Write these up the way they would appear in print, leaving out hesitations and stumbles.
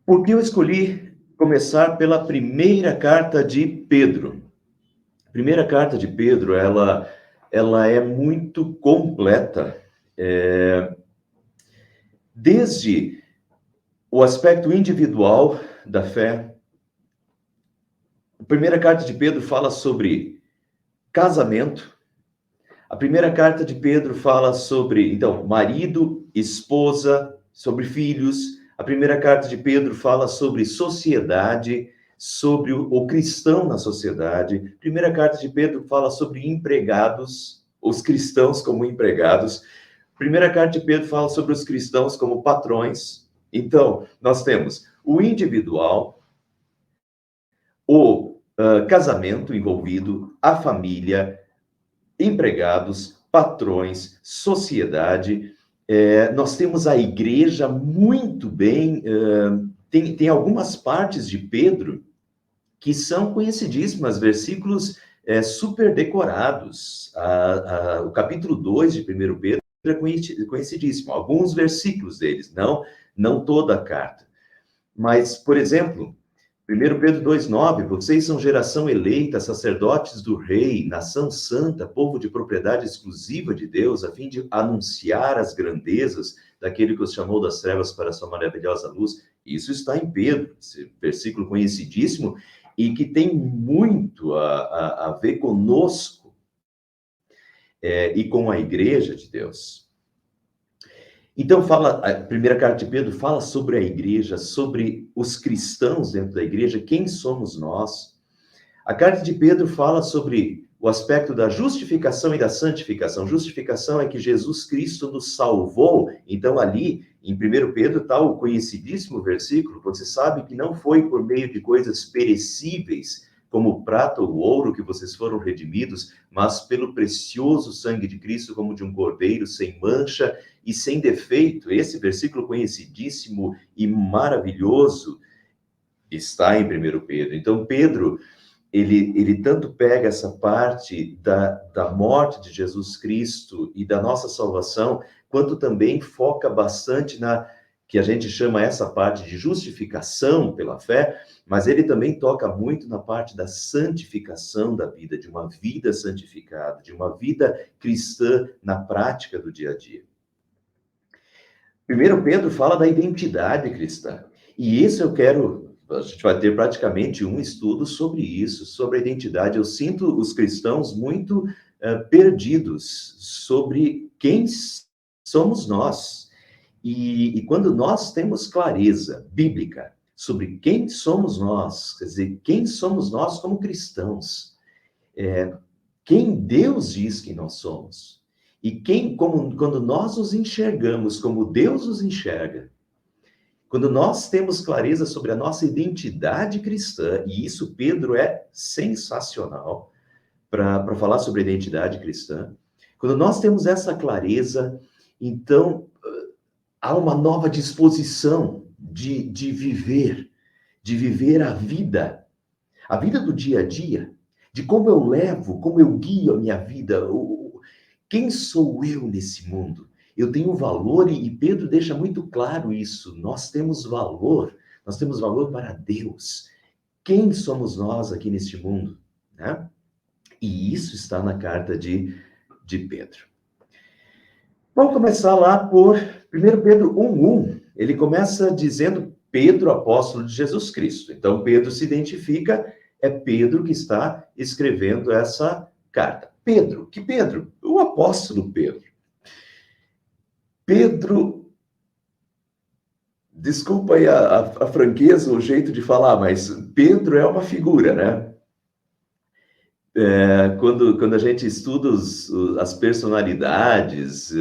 Por que eu escolhi começar pela primeira carta de Pedro? A primeira carta de Pedro, ela é muito completa, desde o aspecto individual da fé. A primeira carta de Pedro fala sobre casamento. A primeira carta de Pedro fala sobre, então, marido, esposa, sobre filhos. A primeira carta de Pedro fala sobre sociedade, sobre o cristão na sociedade. A primeira carta de Pedro fala sobre empregados, os cristãos como empregados. A primeira carta de Pedro fala sobre os cristãos como patrões. Então, nós temos o individual, o casamento envolvido, a família, empregados, patrões, sociedade. Nós temos a igreja muito bem. Tem algumas partes de Pedro que são conhecidíssimas, versículos super decorados. O capítulo 2 de 1 Pedro é conhecidíssimo, alguns versículos deles, não toda a carta. Mas, por exemplo, 1 Pedro 2,9, vocês são geração eleita, sacerdotes do rei, nação santa, povo de propriedade exclusiva de Deus, a fim de anunciar as grandezas daquele que os chamou das trevas para a sua maravilhosa luz. Isso está em Pedro, esse versículo conhecidíssimo, e que tem muito a ver conosco e com a igreja de Deus. Então, a primeira carta de Pedro fala sobre a igreja, sobre os cristãos dentro da igreja, quem somos nós. A carta de Pedro fala sobre o aspecto da justificação e da santificação. Justificação é que Jesus Cristo nos salvou. Então, ali, em 1 Pedro, está o conhecidíssimo versículo, você sabe que não foi por meio de coisas perecíveis, como prata ou ouro, que vocês foram redimidos, mas pelo precioso sangue de Cristo, como de um cordeiro, sem mancha e sem defeito. Esse versículo conhecidíssimo e maravilhoso está em 1 Pedro. Então, Pedro, ele tanto pega essa parte da morte de Jesus Cristo e da nossa salvação, quanto também foca bastante que a gente chama essa parte de justificação pela fé, mas ele também toca muito na parte da santificação da vida, de uma vida santificada, de uma vida cristã na prática do dia a dia. 1 Pedro fala da identidade cristã, e isso a gente vai ter praticamente um estudo sobre isso, sobre a identidade. Eu sinto os cristãos muito perdidos sobre quem somos nós. E quando nós temos clareza bíblica sobre quem somos nós, quer dizer, quem somos nós como cristãos, quem Deus diz que nós somos, e quando nós os enxergamos como Deus os enxerga, quando nós temos clareza sobre a nossa identidade cristã, e isso Pedro é sensacional para falar sobre a identidade cristã, quando nós temos essa clareza, então há uma nova disposição de viver a vida do dia a dia, de como eu levo, como eu guio a minha vida, quem sou eu nesse mundo? Eu tenho valor, e Pedro deixa muito claro isso, nós temos valor para Deus. Quem somos nós aqui neste mundo? Né? E isso está na carta de Pedro. Vamos começar lá por 1 Pedro 1:1. Ele começa dizendo Pedro, apóstolo de Jesus Cristo. Então, Pedro se identifica, é Pedro que está escrevendo essa carta. Pedro, que Pedro? O apóstolo Pedro. Pedro, desculpa aí a franqueza, o jeito de falar, mas Pedro é uma figura, né? Quando a gente estuda as personalidades,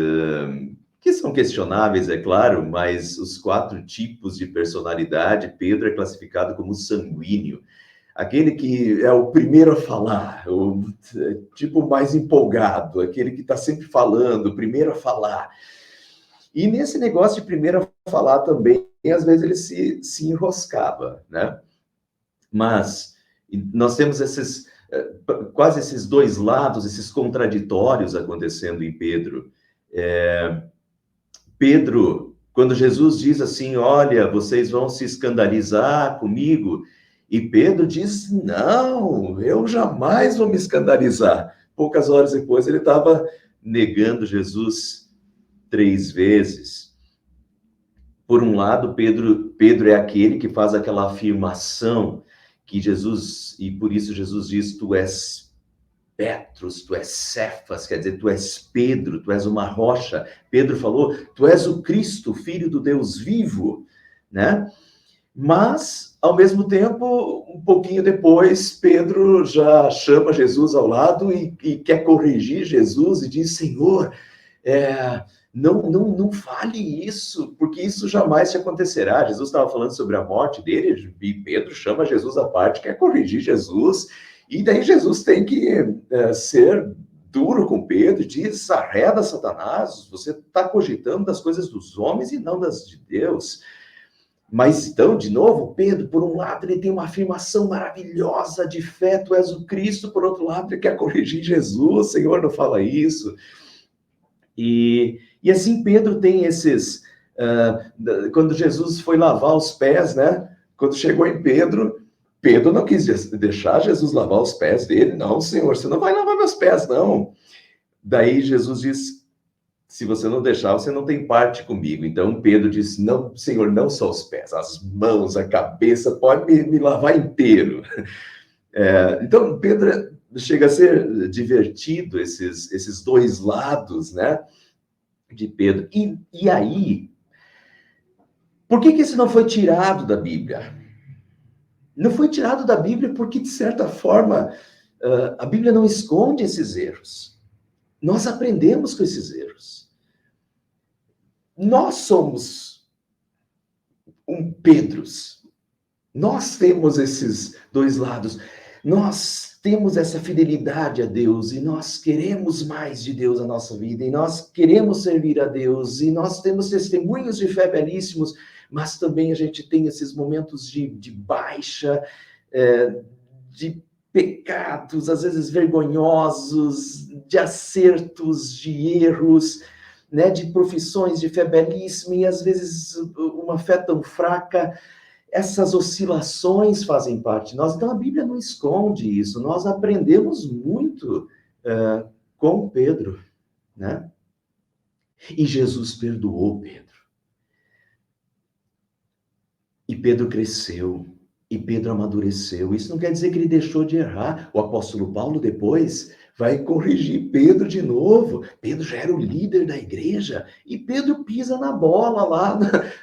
que são questionáveis, é claro, mas os 4 tipos de personalidade, Pedro é classificado como sanguíneo, aquele que é o primeiro a falar, o tipo mais empolgado, aquele que está sempre falando, o primeiro a falar. E nesse negócio de primeiro a falar também, às vezes ele se enroscava, né? Mas nós temos quase esses dois lados, esses contraditórios acontecendo em Pedro. Pedro, Quando Jesus diz assim, olha, vocês vão se escandalizar comigo, e Pedro diz, não, eu jamais vou me escandalizar. Poucas horas depois ele estava negando Jesus 3 vezes. Por um lado, Pedro é aquele que faz aquela afirmação que Jesus, e por isso Jesus diz, tu és Petros, tu és Cefas, quer dizer, tu és Pedro, tu és uma rocha. Pedro falou, tu és o Cristo, filho do Deus vivo, né? Mas, ao mesmo tempo, um pouquinho depois, Pedro já chama Jesus ao lado e quer corrigir Jesus e diz, Senhor, não fale isso, porque isso jamais te acontecerá. Jesus estava falando sobre a morte dele, e Pedro chama Jesus à parte, quer corrigir Jesus, e daí Jesus tem que ser duro com Pedro, diz, arreda Satanás, você está cogitando das coisas dos homens e não das de Deus. Mas então, de novo, Pedro, por um lado, ele tem uma afirmação maravilhosa de fé, tu és o Cristo, por outro lado, ele quer corrigir Jesus, Senhor, não fala isso. E assim Pedro tem esses... quando Jesus foi lavar os pés, né? Quando chegou em Pedro, Pedro não quis deixar Jesus lavar os pés dele. Não, Senhor, você não vai lavar meus pés, não. Daí Jesus diz, se você não deixar, você não tem parte comigo. Então Pedro disse, não, Senhor, não só os pés, as mãos, a cabeça, pode me lavar inteiro. Então Pedro chega a ser divertido, esses dois lados, né, de Pedro. E aí, por que isso não foi tirado da Bíblia? Não foi tirado da Bíblia porque, de certa forma, a Bíblia não esconde esses erros. Nós aprendemos com esses erros. Nós somos Pedros. Nós temos esses dois lados. Nós temos essa fidelidade a Deus e nós queremos mais de Deus na nossa vida e nós queremos servir a Deus e nós temos testemunhos de fé belíssimos, mas também a gente tem esses momentos de baixa, de pecados, às vezes vergonhosos, de acertos, de erros, né, de profissões de fé belíssima e às vezes uma fé tão fraca. Essas oscilações fazem parte de nós, então a Bíblia não esconde isso, nós aprendemos muito com Pedro, né? E Jesus perdoou Pedro. E Pedro cresceu, e Pedro amadureceu. Isso não quer dizer que ele deixou de errar. O apóstolo Paulo depois vai corrigir Pedro de novo. Pedro já era o líder da igreja, e Pedro pisa na bola lá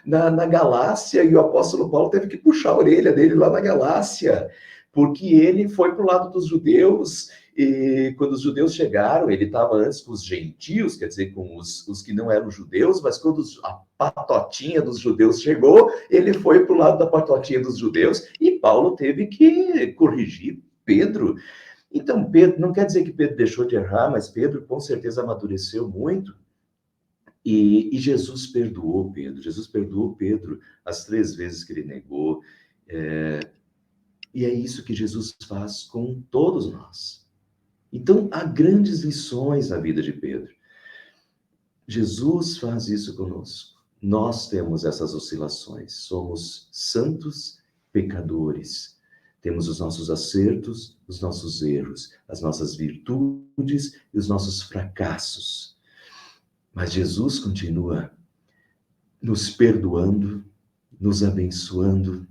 na Galácia, e o apóstolo Paulo teve que puxar a orelha dele lá na Galácia, porque ele foi para o lado dos judeus, e quando os judeus chegaram, ele estava antes com os gentios, quer dizer, com os que não eram judeus, mas quando a patotinha dos judeus chegou, ele foi para o lado da patotinha dos judeus, e Paulo teve que corrigir Pedro. Então, Pedro, não quer dizer que Pedro deixou de errar, mas Pedro com certeza amadureceu muito, e Jesus perdoou Pedro. Jesus perdoou Pedro as 3 vezes que ele negou, e é isso que Jesus faz com todos nós. Então, há grandes lições na vida de Pedro. Jesus faz isso conosco. Nós temos essas oscilações. Somos santos pecadores. Temos os nossos acertos, os nossos erros, as nossas virtudes e os nossos fracassos. Mas Jesus continua nos perdoando, nos abençoando.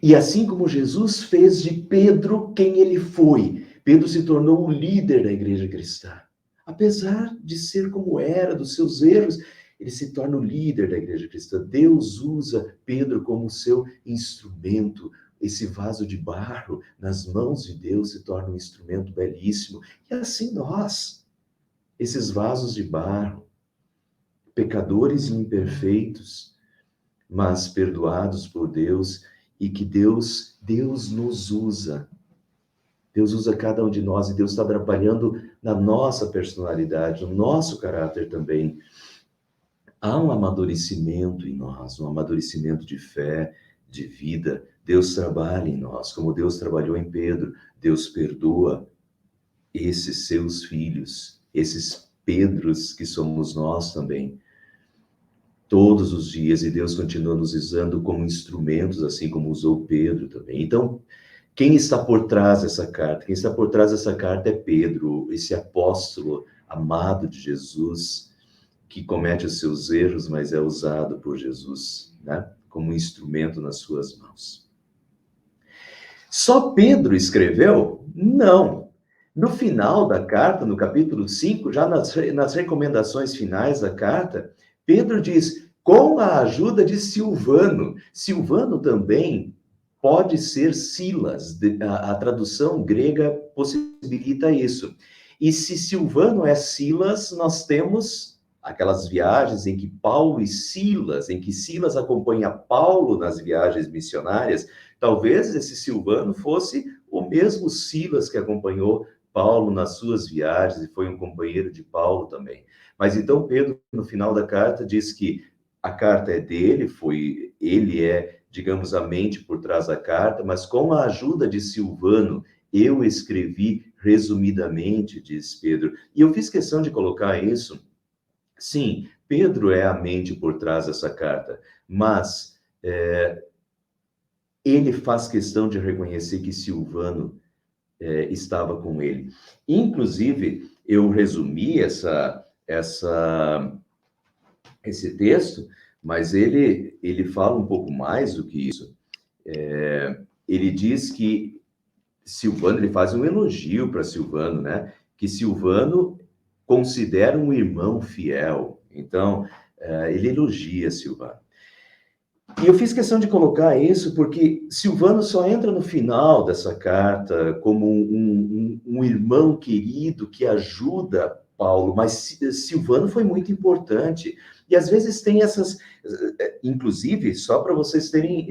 E assim como Jesus fez de Pedro quem ele foi, Pedro se tornou o líder da igreja cristã. Apesar de ser como era, dos seus erros, ele se torna o líder da igreja cristã. Deus usa Pedro como seu instrumento. Esse vaso de barro nas mãos de Deus se torna um instrumento belíssimo. E assim nós, esses vasos de barro, pecadores e imperfeitos, mas perdoados por Deus, e que Deus nos usa. Deus usa cada um de nós e Deus está trabalhando na nossa personalidade, no nosso caráter também. Há um amadurecimento em nós, um amadurecimento de fé, de vida. Deus trabalha em nós, como Deus trabalhou em Pedro. Deus perdoa esses seus filhos, esses Pedros que somos nós também. todos os dias, e Deus continua nos usando como instrumentos, assim como usou Pedro também. Então, quem está por trás dessa carta? Quem está por trás dessa carta é Pedro, esse apóstolo amado de Jesus, que comete os seus erros, mas é usado por Jesus, né? Como um instrumento nas suas mãos. Só Pedro escreveu? Não. No final da carta, no capítulo 5, já nas recomendações finais da carta, Pedro diz, com a ajuda de Silvano. Silvano também pode ser Silas, a tradução grega possibilita isso. E se Silvano é Silas, nós temos aquelas viagens em que Paulo e Silas, em que Silas acompanha Paulo nas viagens missionárias. Talvez esse Silvano fosse o mesmo Silas que acompanhou Paulo nas suas viagens e foi um companheiro de Paulo também. Mas então Pedro, no final da carta, diz que a carta é dele, ele é, digamos, a mente por trás da carta, mas com a ajuda de Silvano, eu escrevi resumidamente, diz Pedro. E eu fiz questão de colocar isso. Sim, Pedro é a mente por trás dessa carta, mas ele faz questão de reconhecer que Silvano estava com ele. Inclusive, eu resumi esse texto, mas ele fala um pouco mais do que isso. Ele diz que Silvano, ele faz um elogio para Silvano, né? Que Silvano considera um irmão fiel. Então, ele elogia Silvano. E eu fiz questão de colocar isso porque Silvano só entra no final dessa carta como um irmão querido que ajuda Paulo, mas Silvano foi muito importante. E às vezes tem essas, inclusive, só para vocês terem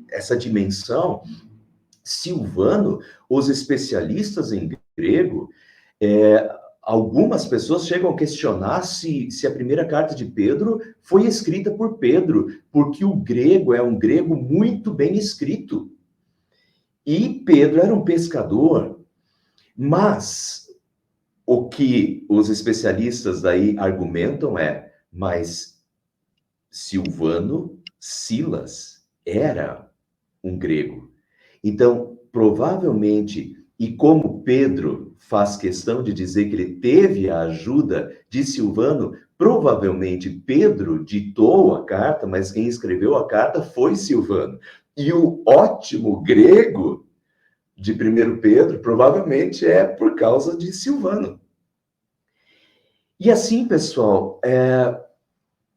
essa dimensão, Silvano, os especialistas em grego, algumas pessoas chegam a questionar se a primeira carta de Pedro foi escrita por Pedro, porque o grego é um grego muito bem escrito. E Pedro era um pescador, mas o que os especialistas daí argumentam mas Silvano, Silas, era um grego. Então, provavelmente, e como Pedro faz questão de dizer que ele teve a ajuda de Silvano, provavelmente Pedro ditou a carta, mas quem escreveu a carta foi Silvano. E o ótimo grego de 1 Pedro provavelmente é por causa de Silvano. E assim, pessoal,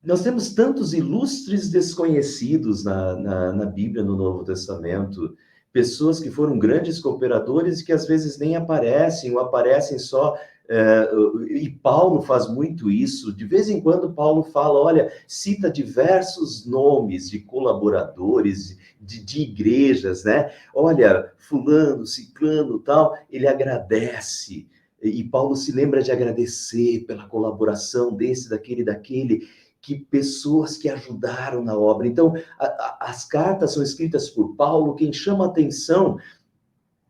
nós temos tantos ilustres desconhecidos na Bíblia, no Novo Testamento, pessoas que foram grandes cooperadores e que às vezes nem aparecem, ou aparecem só... e Paulo faz muito isso. De vez em quando Paulo fala, olha, cita diversos nomes de colaboradores, de igrejas, né? Olha, fulano, ciclano, tal, ele agradece. E Paulo se lembra de agradecer pela colaboração desse, daquele, que pessoas que ajudaram na obra. Então, as cartas são escritas por Paulo, quem chama atenção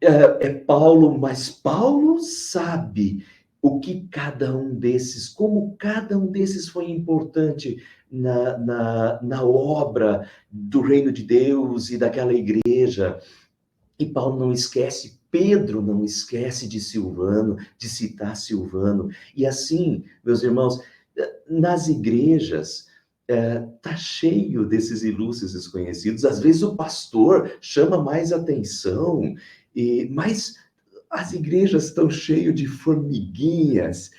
é Paulo, mas Paulo sabe o que cada um desses, como cada um desses foi importante na obra do reino de Deus e daquela igreja. E Paulo não esquece, Pedro não esquece de Silvano, de citar Silvano. E assim, meus irmãos, nas igrejas, tá cheio desses ilustres desconhecidos. Às vezes o pastor chama mais atenção, mas as igrejas estão cheias de formiguinhas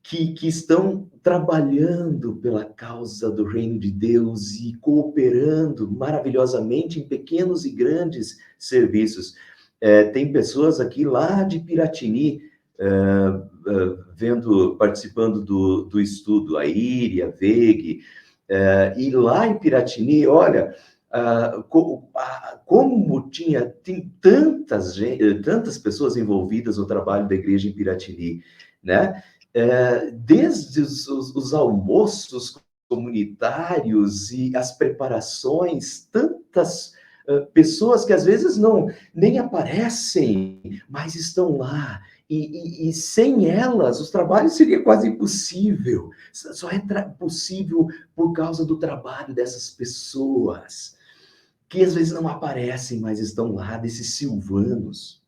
que estão trabalhando pela causa do reino de Deus e cooperando maravilhosamente em pequenos e grandes serviços. Tem pessoas aqui lá de Piratini, participando do estudo, a Iri, a Veg, e lá em Piratini, olha, como tem tantas pessoas envolvidas no trabalho da igreja em Piratini, né? Desde os almoços comunitários e as preparações, tantas pessoas que às vezes nem aparecem, mas estão lá E sem elas, os trabalhos seria quase impossível. Só é possível por causa do trabalho dessas pessoas, que às vezes não aparecem, mas estão lá, desses silvanos.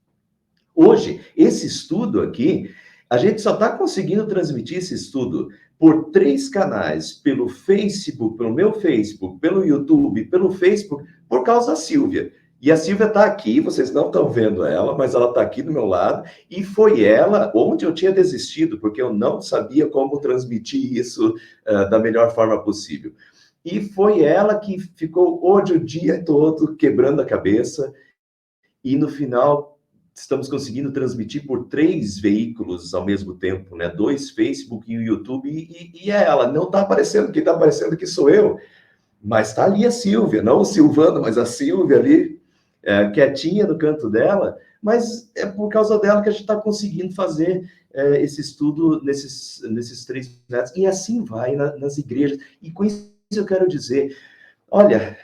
Hoje, esse estudo aqui, a gente só está conseguindo transmitir esse estudo por 3 canais, pelo Facebook, pelo meu Facebook, pelo YouTube, pelo Facebook, por causa da Silvia. E a Silvia está aqui, vocês não estão vendo ela, mas ela está aqui do meu lado, e foi ela onde eu tinha desistido, porque eu não sabia como transmitir isso da melhor forma possível. E foi ela que ficou hoje o dia todo quebrando a cabeça, e no final estamos conseguindo transmitir por 3 veículos ao mesmo tempo, né? 2 Facebook e o YouTube, e é ela, não está aparecendo, quem está aparecendo aqui sou eu, mas está ali a Silvia, não o Silvano, mas a Silvia ali, quietinha no canto dela, mas é por causa dela que a gente está conseguindo fazer esse estudo nesses 3 métodos, e assim vai nas igrejas, e com isso eu quero dizer, olha,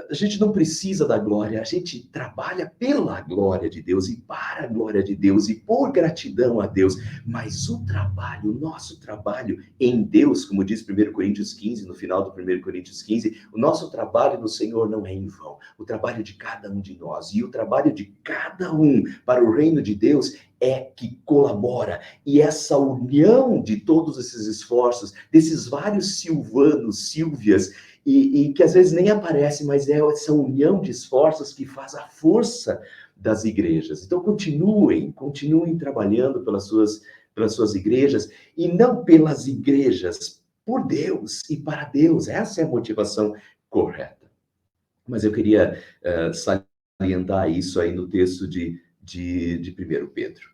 a gente não precisa da glória, a gente trabalha pela glória de Deus e para a glória de Deus e por gratidão a Deus, mas o trabalho, o nosso trabalho em Deus, como diz 1 Coríntios 15, no final do 1 Coríntios 15, o nosso trabalho no Senhor não é em vão, o trabalho de cada um de nós e o trabalho de cada um para o reino de Deus é que colabora, e essa união de todos esses esforços, desses vários Silvanos, Sílvias, e que às vezes nem aparece, mas é essa união de esforços que faz a força das igrejas. Então, continuem trabalhando pelas suas igrejas, e não pelas igrejas, por Deus e para Deus. Essa é a motivação correta. Mas eu queria salientar isso aí no texto de 1 Pedro.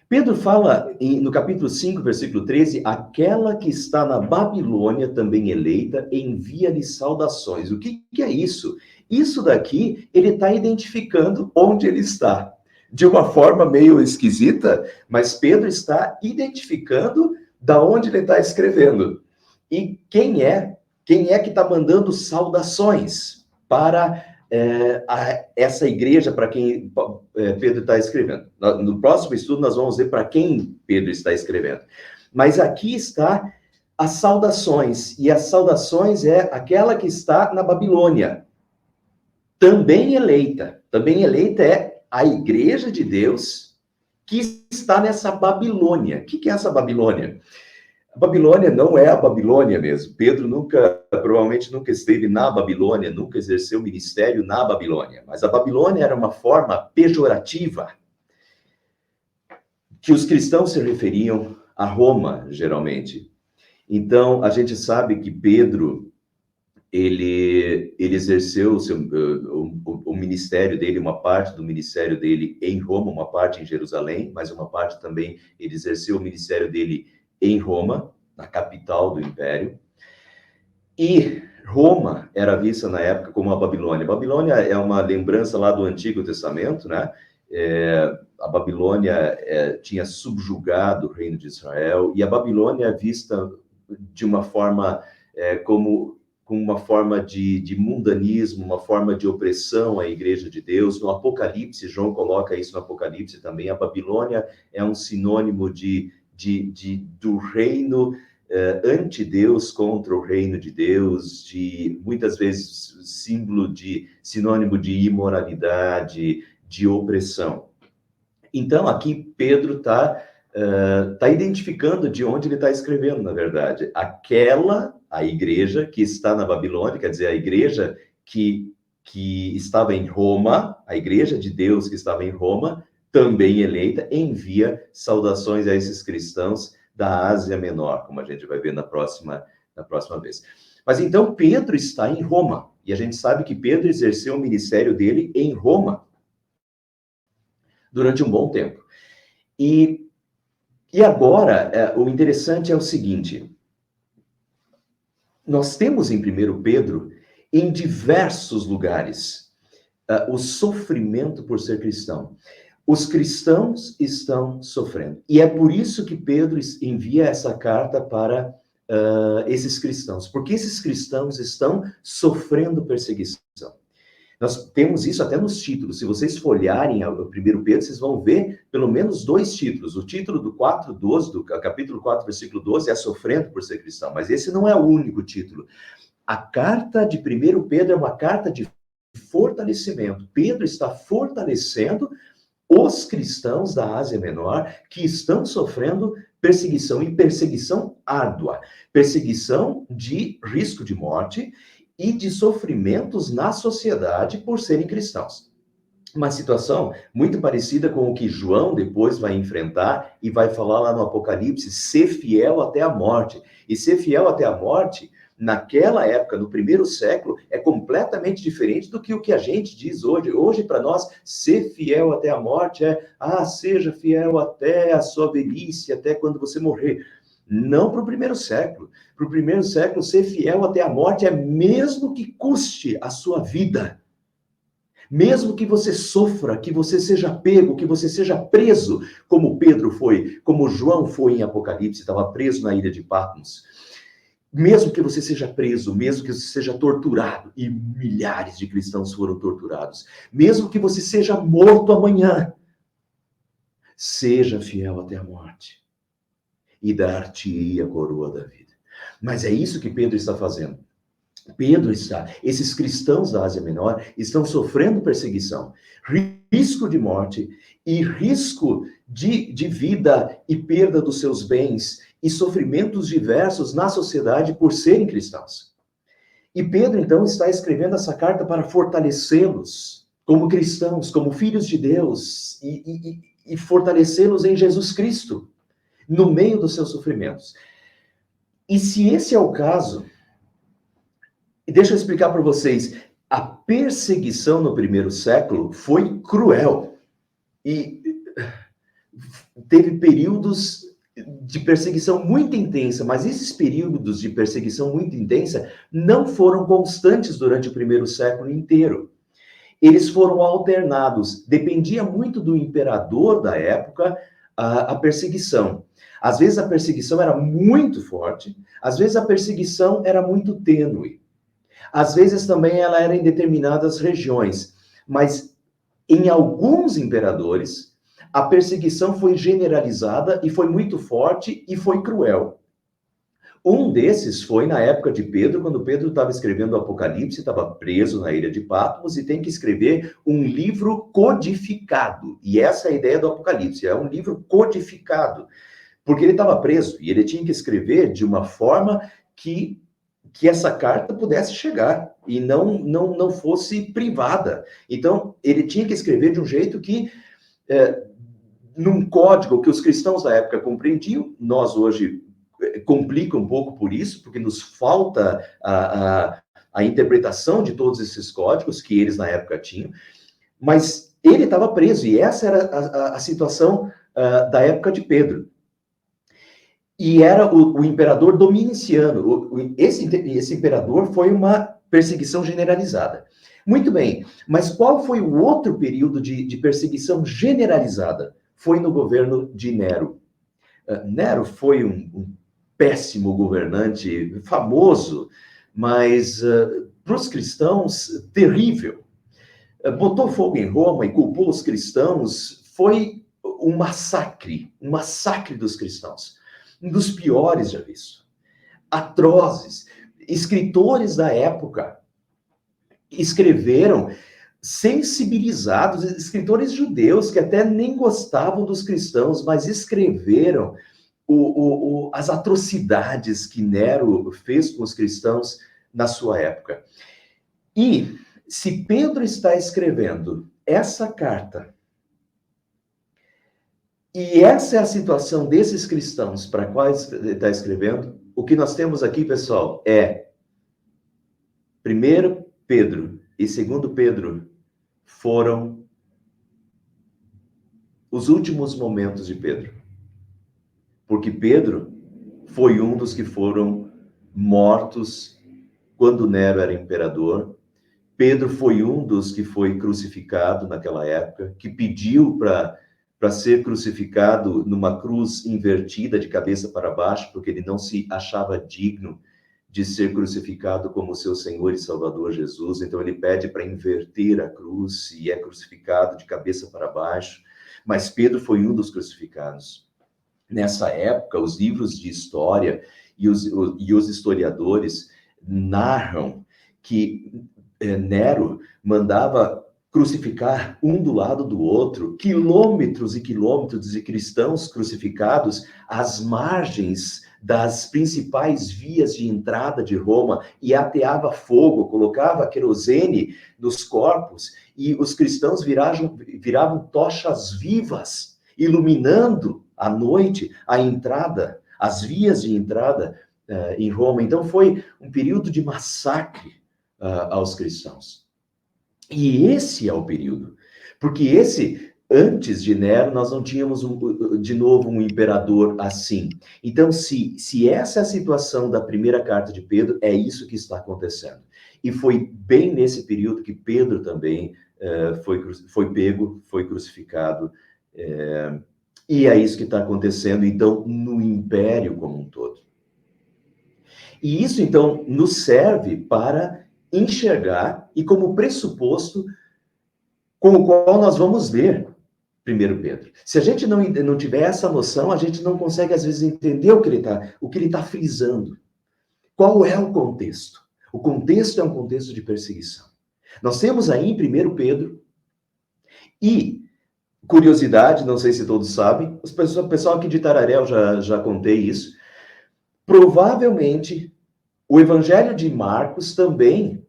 Pedro fala no capítulo 5, versículo 13, aquela que está na Babilônia, também eleita, envia-lhe saudações. O que é isso? Isso daqui, ele está identificando onde ele está. De uma forma meio esquisita, mas Pedro está identificando da onde ele está escrevendo. E quem é que está mandando saudações para essa igreja para quem Pedro está escrevendo. No próximo estudo, nós vamos ver para quem Pedro está escrevendo. Mas aqui está as saudações, e as saudações é aquela que está na Babilônia, também eleita. Também eleita é a igreja de Deus que está nessa Babilônia. O que é essa Babilônia? A Babilônia não é a Babilônia mesmo. Pedro provavelmente nunca esteve na Babilônia, nunca exerceu ministério na Babilônia. Mas a Babilônia era uma forma pejorativa que os cristãos se referiam a Roma, geralmente. Então, a gente sabe que Pedro, ele exerceu o ministério dele, uma parte do ministério dele em Roma, uma parte em Jerusalém, mas uma parte também ele exerceu o ministério dele em Roma, na capital do Império, e Roma era vista na época como a Babilônia. A Babilônia é uma lembrança lá do Antigo Testamento, né? A Babilônia tinha subjugado o reino de Israel, e a Babilônia é vista de uma forma como uma forma de mundanismo, uma forma de opressão à igreja de Deus. No Apocalipse, João coloca isso no Apocalipse também, a Babilônia é um sinônimo do reino anti-Deus contra o reino de Deus, muitas vezes sinônimo de imoralidade, de opressão. Então, aqui Pedro está identificando de onde ele está escrevendo, na verdade. A igreja que está na Babilônia, quer dizer, a igreja que estava em Roma, a igreja de Deus que estava em Roma, também eleita, envia saudações a esses cristãos da Ásia Menor, como a gente vai ver na próxima vez. Mas então Pedro está em Roma, e a gente sabe que Pedro exerceu o ministério dele em Roma durante um bom tempo. E agora, o interessante é o seguinte, nós temos em 1 Pedro, em diversos lugares, o sofrimento por ser cristão. Os cristãos estão sofrendo. E é por isso que Pedro envia essa carta para esses cristãos. Porque esses cristãos estão sofrendo perseguição. Nós temos isso até nos títulos. Se vocês folharem o 1 Pedro, vocês vão ver pelo menos 2 títulos. O título do 4:12, do capítulo 4, versículo 12, é Sofrendo por Ser Cristão. Mas esse não é o único título. A carta de 1 Pedro é uma carta de fortalecimento. Pedro está fortalecendo os cristãos da Ásia Menor que estão sofrendo perseguição, e perseguição árdua, perseguição de risco de morte e de sofrimentos na sociedade por serem cristãos. Uma situação muito parecida com o que João depois vai enfrentar e vai falar lá no Apocalipse, ser fiel até a morte. E ser fiel até a morte, naquela época, no primeiro século, é completamente diferente do que o que a gente diz hoje. Hoje, para nós, ser fiel até a morte é, seja fiel até a sua velhice, até quando você morrer. Não para o primeiro século. Para o primeiro século, ser fiel até a morte é mesmo que custe a sua vida. Mesmo que você sofra, que você seja pego, que você seja preso, como Pedro foi, como João foi em Apocalipse, estava preso na ilha de Patmos. Mesmo que você seja preso, mesmo que você seja torturado, e milhares de cristãos foram torturados, mesmo que você seja morto amanhã, seja fiel até a morte, e dar-te-ei a coroa da vida. Mas é isso que Pedro está fazendo. Esses cristãos da Ásia Menor estão sofrendo perseguição, risco de morte e risco de vida e perda dos seus bens e sofrimentos diversos na sociedade por serem cristãos. E Pedro, então, está escrevendo essa carta para fortalecê-los como cristãos, como filhos de Deus e fortalecê-los em Jesus Cristo, no meio dos seus sofrimentos. E se esse é o caso, deixa eu explicar para vocês, a perseguição no primeiro século foi cruel. E teve períodos de perseguição muito intensa, mas esses períodos de perseguição muito intensa não foram constantes durante o primeiro século inteiro. Eles foram alternados, dependia muito do imperador da época, a perseguição. Às vezes a perseguição era muito forte, às vezes a perseguição era muito tênue. Às vezes também ela era em determinadas regiões, mas em alguns imperadores, a perseguição foi generalizada e foi muito forte e foi cruel. Um desses foi na época de Pedro, quando Pedro estava escrevendo o Apocalipse, estava preso na ilha de Patmos e tem que escrever um livro codificado. E essa é a ideia do Apocalipse, é um livro codificado. Porque ele estava preso e ele tinha que escrever de uma forma que essa carta pudesse chegar e não fosse privada. Então, ele tinha que escrever de um jeito que, num código que os cristãos da época compreendiam, nós hoje complica um pouco por isso, porque nos falta a interpretação de todos esses códigos que eles na época tinham, mas ele estava preso, e essa era a situação da época de Pedro. E era o imperador Dominiciano. Esse imperador foi uma perseguição generalizada. Muito bem, mas qual foi o outro período de perseguição generalizada? Foi no governo de Nero. Nero foi um péssimo governante, famoso, mas para os cristãos, terrível. Botou fogo em Roma e culpou os cristãos. Foi um massacre dos cristãos. Um dos piores já visto. Atrozes. Escritores da época escreveram sensibilizados, escritores judeus que até nem gostavam dos cristãos, mas escreveram as atrocidades que Nero fez com os cristãos na sua época. E se Pedro está escrevendo essa carta, e essa é a situação desses cristãos para quais ele está escrevendo, o que nós temos aqui, pessoal, é 1 Pedro e 2 Pedro foram os últimos momentos de Pedro. Porque Pedro foi um dos que foram mortos quando Nero era imperador. Pedro foi um dos que foi crucificado naquela época, que pediu para ser crucificado numa cruz invertida de cabeça para baixo, porque ele não se achava digno de ser crucificado como seu Senhor e Salvador Jesus. Então ele pede para inverter a cruz e é crucificado de cabeça para baixo. Mas Pedro foi um dos crucificados. Nessa época, os livros de história e os historiadores narram que Nero mandava crucificar um do lado do outro, quilômetros e quilômetros de cristãos crucificados às margens das principais vias de entrada de Roma, e ateava fogo, colocava querosene nos corpos, e os cristãos viravam tochas vivas, iluminando à noite a entrada, as vias de entrada em Roma. Então foi um período de massacre aos cristãos. E esse é o período, porque antes de Nero, nós não tínhamos de novo um imperador assim. Então, se essa é a situação da primeira carta de Pedro, é isso que está acontecendo. E foi bem nesse período que Pedro também foi pego, foi crucificado, e é isso que está acontecendo, então, no império como um todo. E isso, então, nos serve para enxergar e como pressuposto com o qual nós vamos ler 1 Pedro. Se a gente não tiver essa noção, a gente não consegue, às vezes, entender o que ele tá frisando. Qual é o contexto? O contexto é um contexto de perseguição. Nós temos aí em 1 Pedro, e curiosidade, não sei se todos sabem, o pessoal aqui de Tararéu já contei isso, provavelmente o Evangelho de Marcos também,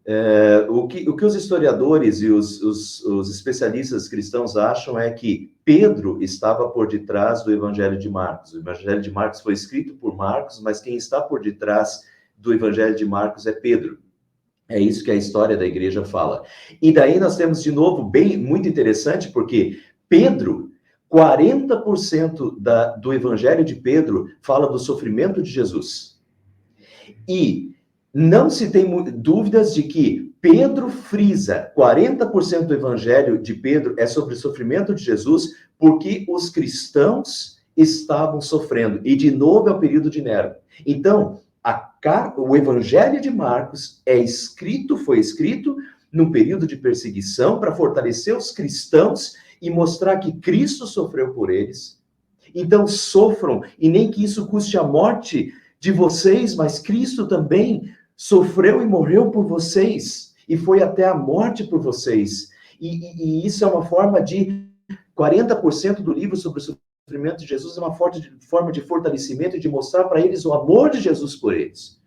o que os historiadores e os especialistas cristãos acham é que Pedro estava por detrás do Evangelho de Marcos. O Evangelho de Marcos foi escrito por Marcos, mas quem está por detrás do Evangelho de Marcos é Pedro. É isso que a história da igreja fala. E daí nós temos, de novo, muito interessante, porque Pedro, 40% do Evangelho de Pedro fala do sofrimento de Jesus. E não se tem dúvidas de que Pedro frisa 40% do evangelho de Pedro é sobre o sofrimento de Jesus, porque os cristãos estavam sofrendo. E, de novo, é o período de Nero. Então, o evangelho de Marcos foi escrito num período de perseguição para fortalecer os cristãos e mostrar que Cristo sofreu por eles. Então, sofram, e nem que isso custe a morte de vocês, mas Cristo também sofreu e morreu por vocês, e foi até a morte por vocês. E isso é uma forma de 40% do livro sobre o sofrimento de Jesus é uma forma de fortalecimento e de mostrar para eles o amor de Jesus por eles.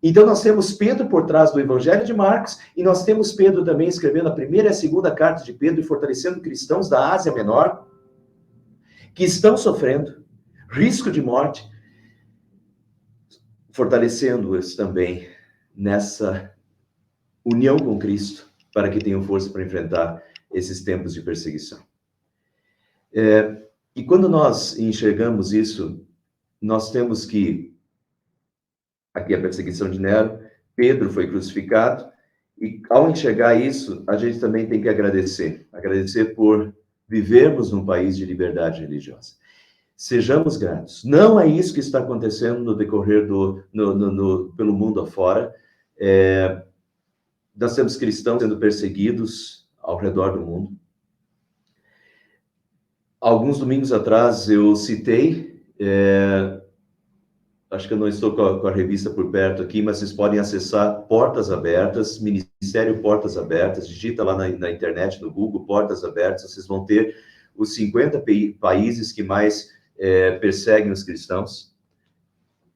Então nós temos Pedro por trás do Evangelho de Marcos, e nós temos Pedro também escrevendo a primeira e a segunda carta de Pedro e fortalecendo cristãos da Ásia Menor que estão sofrendo risco de morte, fortalecendo-os também nessa união com Cristo, para que tenham força para enfrentar esses tempos de perseguição. E quando nós enxergamos isso, nós temos que, aqui a perseguição de Nero, Pedro foi crucificado, e ao enxergar isso, a gente também tem que agradecer por vivermos num país de liberdade religiosa. Sejamos gratos. Não é isso que está acontecendo no decorrer pelo mundo afora. Nós temos cristãos sendo perseguidos ao redor do mundo. Alguns domingos atrás eu citei, acho que eu não estou com a revista por perto aqui, mas vocês podem acessar Portas Abertas, Ministério Portas Abertas, digita lá na internet, no Google, Portas Abertas, vocês vão ter os 50 países que mais perseguem os cristãos.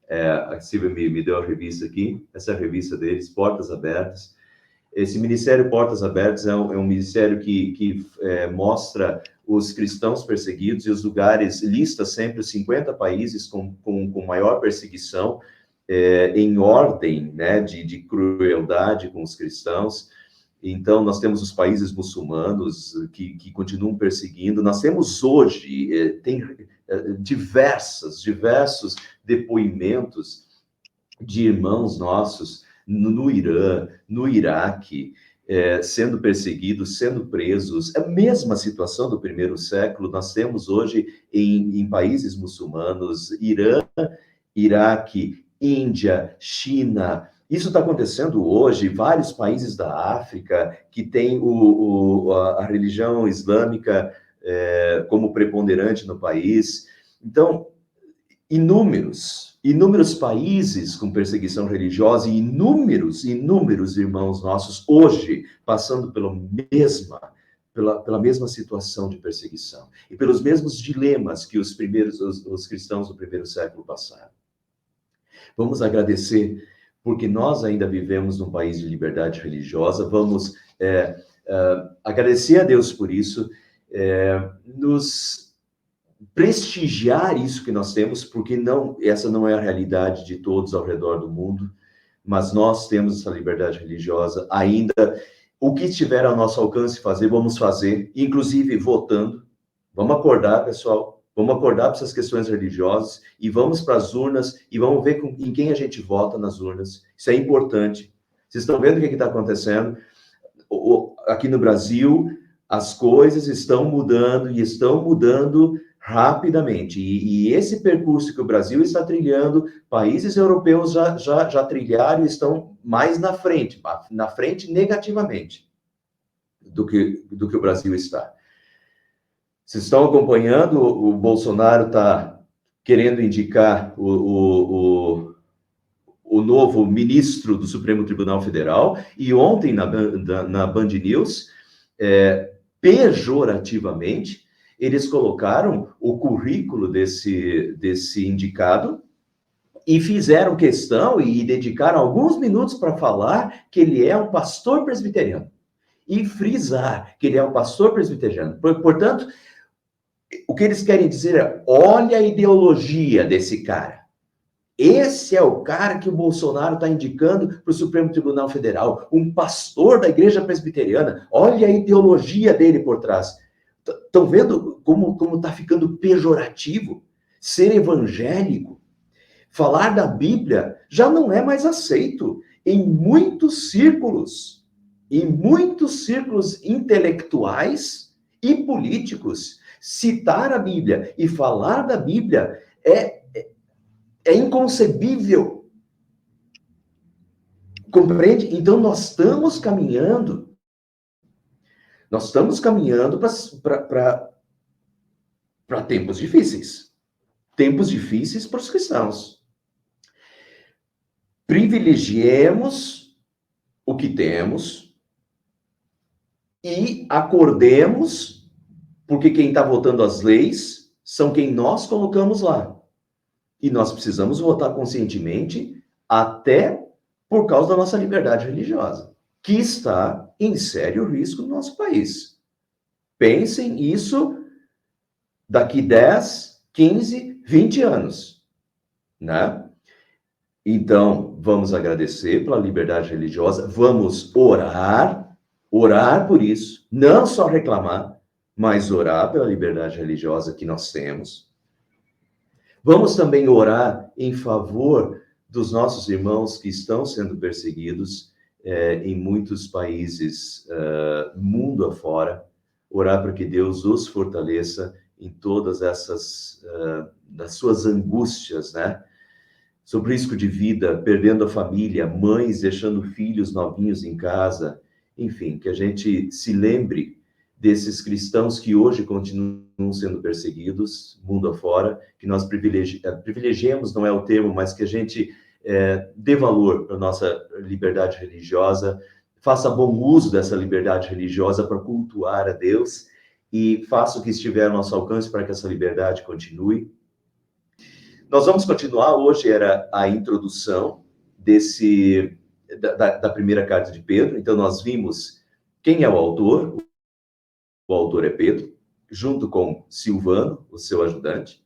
A Silvia me deu a revista aqui, essa é a revista deles, Portas Abertas. Esse Ministério Portas Abertas é um ministério que mostra os cristãos perseguidos e os lugares, lista sempre os 50 países com maior perseguição, em ordem, né, de crueldade com os cristãos. Então, nós temos os países muçulmanos que continuam perseguindo. Nós temos hoje, tem diversos depoimentos de irmãos nossos no Irã, no Iraque, sendo perseguidos, sendo presos. A mesma situação do primeiro século nós temos hoje em países muçulmanos, Irã, Iraque Índia, China. Isso está acontecendo hoje, vários países da África que têm a religião islâmica como preponderante no país. Então, inúmeros países com perseguição religiosa e inúmeros irmãos nossos hoje passando pela mesma situação de perseguição e pelos mesmos dilemas que os cristãos do primeiro século passaram. Vamos agradecer, porque nós ainda vivemos num país de liberdade religiosa, vamos agradecer a Deus por isso, nos prestigiar isso que nós temos, porque essa não é a realidade de todos ao redor do mundo, mas nós temos essa liberdade religiosa ainda. O que estiver ao nosso alcance fazer, vamos fazer, inclusive votando. Vamos acordar, pessoal, vamos acordar para essas questões religiosas e vamos para as urnas e vamos ver em quem a gente vota nas urnas. Isso é importante. Vocês estão vendo o que está acontecendo? Aqui no Brasil, as coisas estão mudando e estão mudando rapidamente. E esse percurso que o Brasil está trilhando, países europeus já trilharam e estão mais na frente negativamente do que o Brasil está. Vocês estão acompanhando, o Bolsonaro está querendo indicar o novo ministro do Supremo Tribunal Federal, e ontem na Band News, pejorativamente, eles colocaram o currículo desse indicado e fizeram questão e dedicaram alguns minutos para falar que ele é um pastor presbiteriano. E frisar que ele é um pastor presbiteriano. Portanto, o que eles querem dizer é, olha a ideologia desse cara. Esse é o cara que o Bolsonaro está indicando para o Supremo Tribunal Federal, um pastor da igreja presbiteriana. Olha a ideologia dele por trás. Estão vendo como está ficando pejorativo? Ser evangélico, falar da Bíblia, já não é mais aceito em muitos círculos intelectuais e políticos. Citar a Bíblia e falar da Bíblia é inconcebível. Compreende? Então, nós estamos caminhando para tempos difíceis. Tempos difíceis para os cristãos. Privilegiemos o que temos e acordemos, porque quem está votando as leis são quem nós colocamos lá. E nós precisamos votar conscientemente, até por causa da nossa liberdade religiosa, que está em sério risco no nosso país. Pensem isso daqui 10, 15, 20 anos, né? Então, vamos agradecer pela liberdade religiosa, vamos orar por isso, não só reclamar, mas orar pela liberdade religiosa que nós temos. Vamos também orar em favor dos nossos irmãos que estão sendo perseguidos em muitos países, mundo afora, orar para que Deus os fortaleça em todas essas, das suas angústias, né? Sobre risco de vida, perdendo a família, mães deixando filhos novinhos em casa, enfim, que a gente se lembre desses cristãos que hoje continuam sendo perseguidos, mundo afora, que nós privilegiemos, não é o termo, mas que a gente dê valor para a nossa liberdade religiosa, faça bom uso dessa liberdade religiosa para cultuar a Deus e faça o que estiver ao nosso alcance para que essa liberdade continue. Nós vamos continuar, hoje era a introdução da primeira carta de Pedro, então nós vimos quem é o autor é Pedro, junto com Silvano, o seu ajudante.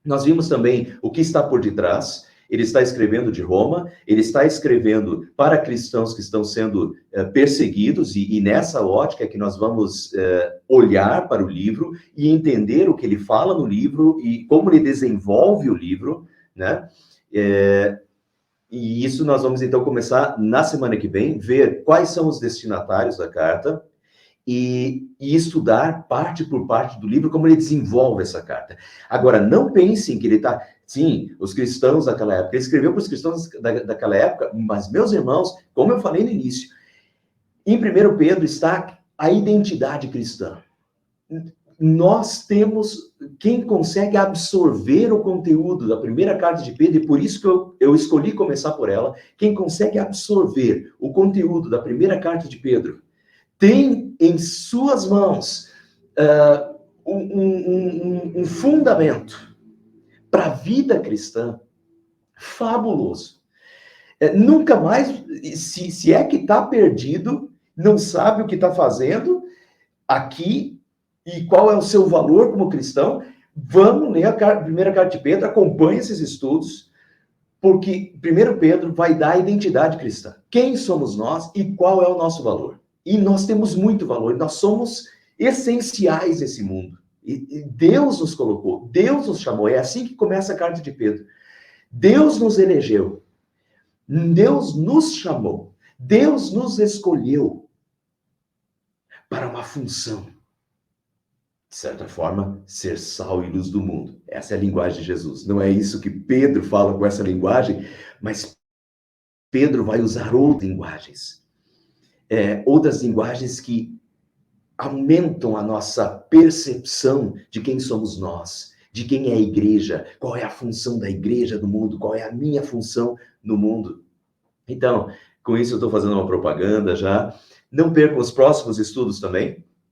Nós vimos também o que está por detrás. Ele está escrevendo de Roma, ele está escrevendo para cristãos que estão sendo perseguidos, e nessa ótica é que nós vamos olhar para o livro e entender o que ele fala no livro e como ele desenvolve o livro, né? E isso nós vamos então começar na semana que vem, ver quais são os destinatários da carta, e estudar parte por parte do livro, como ele desenvolve essa carta. Agora, não pensem que ele está Sim, os cristãos daquela época. Ele escreveu para os cristãos daquela época, mas, meus irmãos, como eu falei no início, em 1 Pedro está a identidade cristã. Nós temos, quem consegue absorver o conteúdo da primeira carta de Pedro, e por isso que eu escolhi começar por ela, quem consegue absorver o conteúdo da primeira carta de Pedro, tem em suas mãos um fundamento para a vida cristã fabuloso. Nunca mais, se é que está perdido, não sabe o que está fazendo aqui e qual é o seu valor como cristão, vamos ler a primeira carta de Pedro, acompanhe esses estudos, porque 1 Pedro vai dar a identidade cristã. Quem somos nós e qual é o nosso valor? E nós temos muito valor, nós somos essenciais nesse mundo. E Deus nos colocou, Deus nos chamou, é assim que começa a carta de Pedro. Deus nos elegeu, Deus nos chamou, Deus nos escolheu para uma função. De certa forma, ser sal e luz do mundo. Essa é a linguagem de Jesus. Não é isso que Pedro fala com essa linguagem, mas Pedro vai usar outras linguagens. Outras linguagens que aumentam a nossa percepção de quem somos nós, de quem é a igreja, qual é a função da igreja no mundo, qual é a minha função no mundo. Então, com isso eu estou fazendo uma propaganda já. Não percam os próximos estudos também.